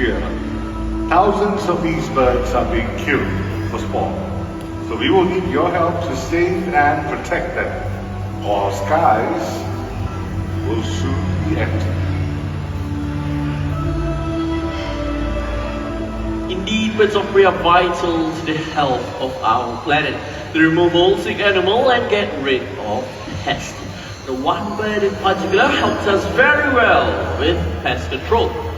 year, thousands of these birds are being killed for sport. So we will need your help to save and protect them, or our skies will soon be empty. Indeed, birds of prey are vital to the health of our planet. They remove all sick animal and get rid of pests. The one bird in particular helps us very well with pest control.